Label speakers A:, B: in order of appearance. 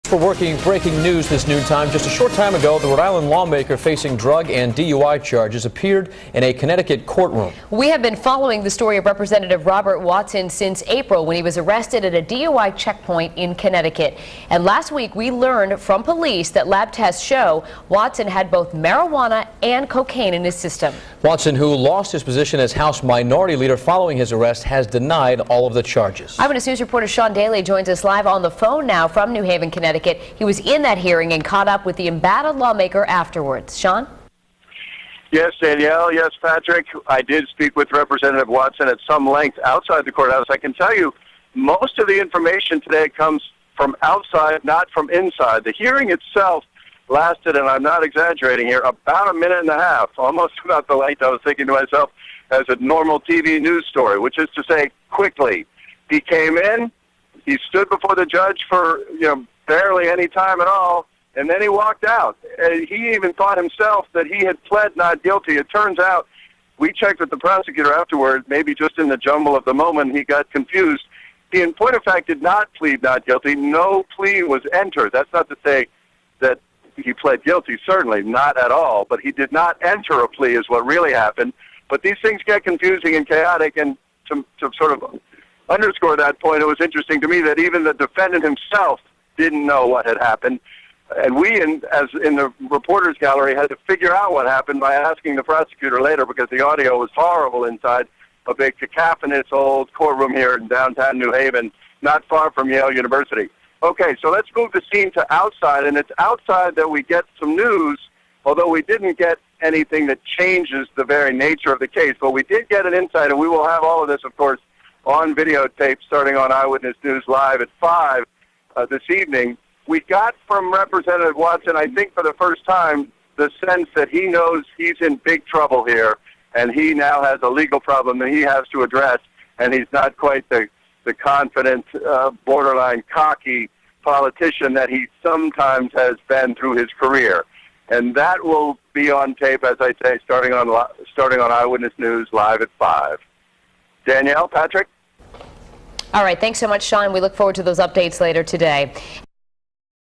A: For breaking news this noontime. Just a short time ago, the Rhode Island lawmaker facing drug and DUI charges appeared in a Connecticut courtroom.
B: We have been following the story of Representative Robert Watson since April when he was arrested at a DUI checkpoint in Connecticut. And last week we learned from police that lab tests show Watson had both marijuana and cocaine in his system.
A: Watson, who lost his position as House Minority Leader following his arrest, has denied all of the charges.
B: Eyewitness News reporter Sean Daly joins us live on the phone now from New Haven, Connecticut. He was in that hearing and caught up with the embattled lawmaker afterwards. Sean?
C: Yes, Danielle. Yes, Patrick. I did speak with Representative Watson at some length outside the courthouse. I can tell you most of the information today comes from outside, not from inside. The hearing itself lasted, and I'm not exaggerating here, about a minute and a half, almost about the length I was thinking to myself as a normal TV news story, which is to say quickly. He came in, he stood before the judge for, barely any time at all, and then he walked out. And he even thought himself that he had pled not guilty. It turns out, we checked with the prosecutor afterward, maybe just in the jumble of the moment, he got confused. He, in point of fact, did not plead not guilty. No plea was entered. That's not to say that he pled guilty, certainly, not at all. But he did not enter a plea is what really happened. But these things get confusing and chaotic, and to sort of underscore that point, it was interesting to me that even the defendant himself didn't know what had happened. And we, as in the reporters gallery, had to figure out what happened by asking the prosecutor later, because the audio was horrible inside a big cacophonous old courtroom here in downtown New Haven, not far from Yale University. Okay, so let's move the scene to outside, and it's outside that we get some news, although we didn't get anything that changes the very nature of the case. But we did get an insight, and we will have all of this, of course, on videotape starting on Eyewitness News Live at 5 this evening. We got from Representative Watson, I think for the first time, the sense that he knows he's in big trouble here, and he now has a legal problem that he has to address, and he's not quite the confident, borderline cocky politician that he sometimes has been through his career. And that will be on tape, as I say, starting on Eyewitness News Live at 5. Danielle, Patrick?
B: All right, thanks so much, Sean. We look forward to those updates later today.